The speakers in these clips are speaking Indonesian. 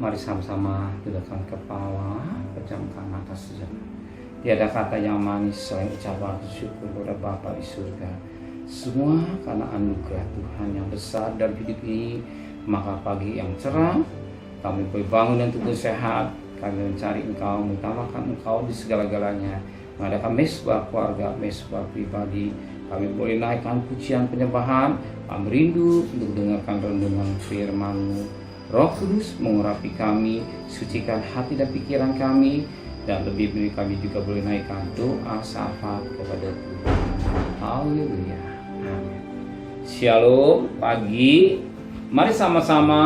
Mari sama-sama tundukkan kepala, pejamkan mata sejenak. Tiada kata yang manis selain ucapan syukur kepada Bapa di surga. Semua karena anugerah Tuhan yang besar dalam hidup ini. Maka pagi yang cerah, kami boleh bangun dan tubuh sehat. Kami mencari Engkau, mengutamakan Engkau di segala-galanya. Mengadakan mesbah keluarga, mesbah pribadi. Kami boleh naikkan pujian penyembahan. Kami rindu untuk dengarkan renungan firman-Mu. Roh Kudus mengurapi kami, sucikan hati dan pikiran kami, dan lebih kami juga boleh naikkan doa syafaat kepada Tuhan. Haleluya. Amin. Shalom pagi. Mari sama-sama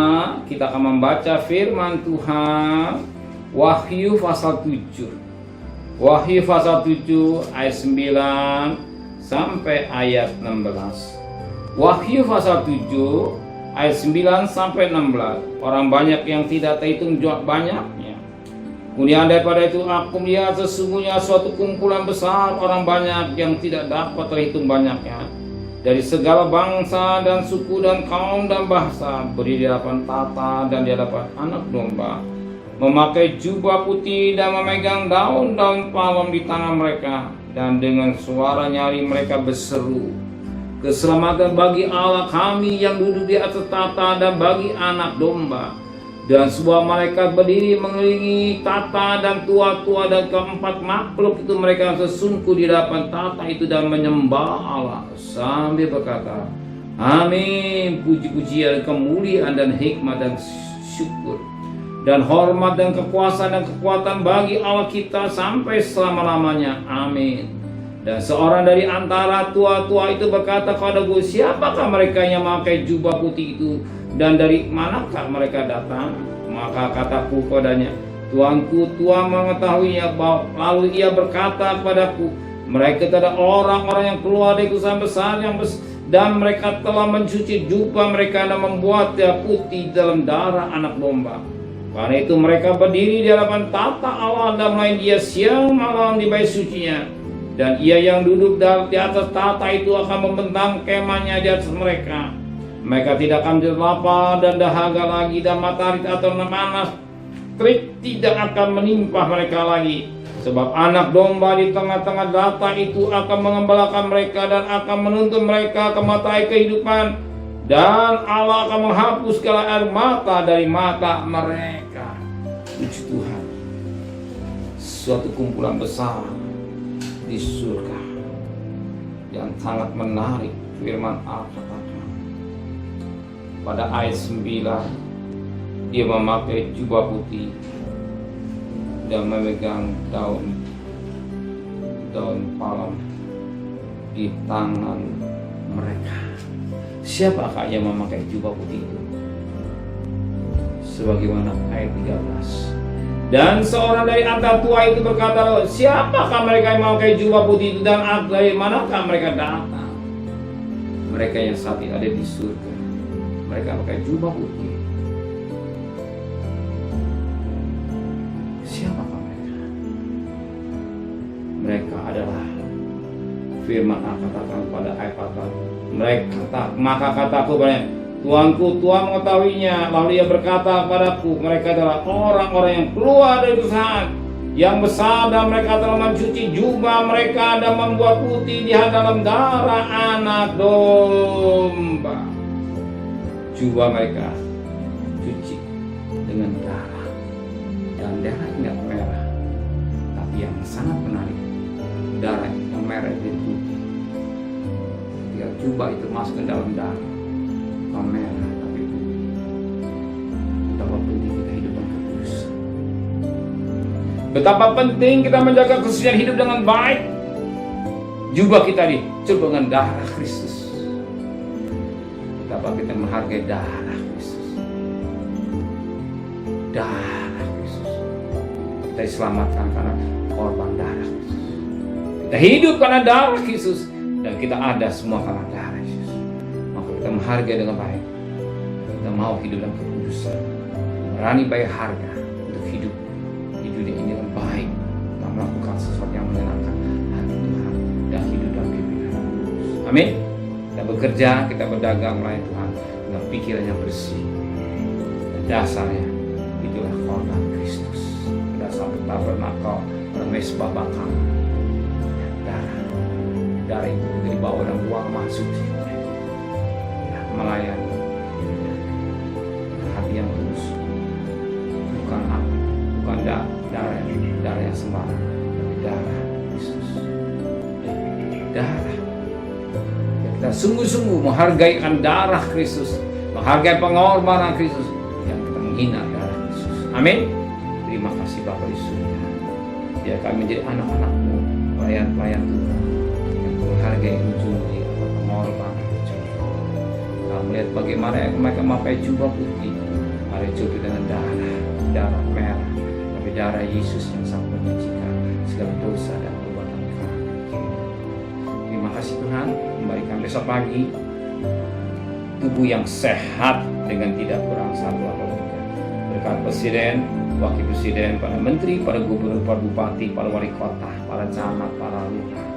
kita akan membaca firman Tuhan. Wahyu pasal 7. Wahyu pasal 7 ayat 9 sampai ayat 16. Wahyu pasal 7 ayat 9 sampai 16. Orang banyak yang tidak terhitung banyaknya. Kemudian daripada itu aku melihat sesungguhnya suatu kumpulan besar orang banyak yang tidak dapat terhitung banyaknya, dari segala bangsa dan suku dan kaum dan bahasa, berdiri di hadapan tata dan di hadapan anak domba, memakai jubah putih dan memegang daun-daun palem di tangan mereka, dan dengan suara nyaring mereka berseru, keselamatan bagi Allah kami yang duduk di atas tata dan bagi anak domba. Dan sebuah malaikat berdiri mengelilingi tata dan tua-tua dan keempat makhluk itu, mereka sesungguh di hadapan tata itu dan menyembah Allah sambil berkata, amin, puji-pujian, kemuliaan dan hikmat dan syukur dan hormat dan kekuasaan dan kekuatan bagi Allah kita sampai selama-lamanya, amin. Dan seorang dari antara tua-tua itu berkata kepadaku, siapakah mereka yang memakai jubah putih itu, dan dari manakah mereka datang? Maka kataku kepadanya, Tuanku, Tuhan mengetahuinya. Lalu ia berkata kepadaku, mereka adalah orang-orang yang keluar dari usaha besar dan mereka telah mencuci jubah mereka dan membuatnya putih dalam darah anak domba. Karena itu mereka berdiri di hadapan tata Allah dan melayani Dia siang malam di bait sucinya. Dan Ia yang duduk di atas tata itu akan membentang kemahnya di atas mereka. Mereka tidak akan lapar dan dahaga lagi, dan matahari atau panas terik tidak akan menimpa mereka lagi. Sebab anak domba di tengah-tengah tata itu akan mengembalakan mereka dan akan menuntun mereka ke matahari kehidupan. Dan Allah akan menghapus segala air mata dari mata mereka. Puji Tuhan. Suatu kumpulan besar di surga yang sangat menarik firman Allah katakan. Pada ayat 9, dia memakai jubah putih dan memegang daun palem di tangan mereka. Siapakah yang memakai jubah putih itu? Sebagaimana ayat 13. Dan seorang dari antara tua itu berkata, siapakah mereka yang memakai jubah putih itu, dan dari manakah mereka datang? Mereka yang saat ini ada di surga. Mereka pakai jubah putih. Siapakah mereka? Mereka adalah firman Allah katakan pada ayat 4. Maka kataku kepadanya, Tuanku, Tuhan mengetahuinya. Lalu ia berkata kepadaku, mereka adalah orang-orang yang keluar dari usaha yang besar, dan mereka telah mencuci jubah mereka dan membuat putih di dalam darah anak domba. Jubah mereka cuci dengan darah, dan darah tidak merah, tapi yang sangat menarik, darah yang merah dan putih. Ketika jubah itu masuk ke dalam darah, bukan merah tapi putih. Betapa penting kita hidup dengan kekudusan. Betapa penting kita menjaga kesucian hidup dengan baik. Jubah kita dicuci dengan darah Kristus. Betapa kita menghargai darah Kristus. Darah Kristus. Kita diselamatkan karena korban darah Kristus. Kita hidup karena darah Kristus, dan kita ada semua karena darah Yesus. Maka kita menghargai dengan baik. Kita mau hidup dalam kekudusan, berani bayar harga untuk hidup di dunia ini dengan baik, dan melakukan sesuatu yang menyenangkan hati Tuhan dan hidup dalam kehidupan yang kudus. Amin. Kita bekerja, kita berdagang melayani Tuhan dengan pikiran yang bersih. Dan dasarnya itulah tabernakel pada mesbah bakal. Darah itu dibawa dan buang masuk melayani hati yang tulus, bukan darah yang sembarang, tapi darah Yesus. Darah kita sungguh-sungguh menghargai darah Kristus, menghargai pengorbanan Kristus, yang kita menghina darah Yesus. Amin. Terima kasih Bapa di surga. Biar kami menjadi anak-anak-Mu, pelayan-pelayan Tuhan yang menghargai ujungnya pengorbanan. Kalau melihat bagaimana mereka memakai jubah putih, mari cukup dengan darah merah, tapi darah Yesus yang sangat menyucikan segala dosa dan perbuatan kami. Terima kasih Tuhan, memberikan besok pagi tubuh yang sehat dengan tidak kurang satu atau tiga. Berkat Presiden, Wakil Presiden, para Menteri, para Gubernur, para Bupati, para Wali Kota, para Camat, para Lurah,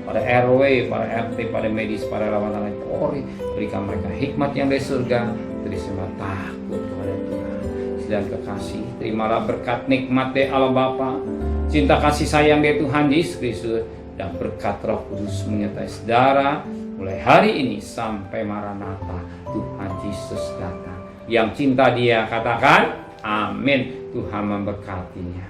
para RW, para RT, para medis, para relawan lain Polri, berikan mereka hikmat yang dari surga, terima takut kepada Tuhan, dan kekasih. Terimalah berkat nikmat dari Allah Bapa, cinta kasih sayang dari Tuhan Yesus Kristus, dan berkat Roh Kudus menyertai saudara mulai hari ini sampai Maranatha Tuhan Yesus datang. Yang cinta Dia katakan amin. Tuhan memberkatinya.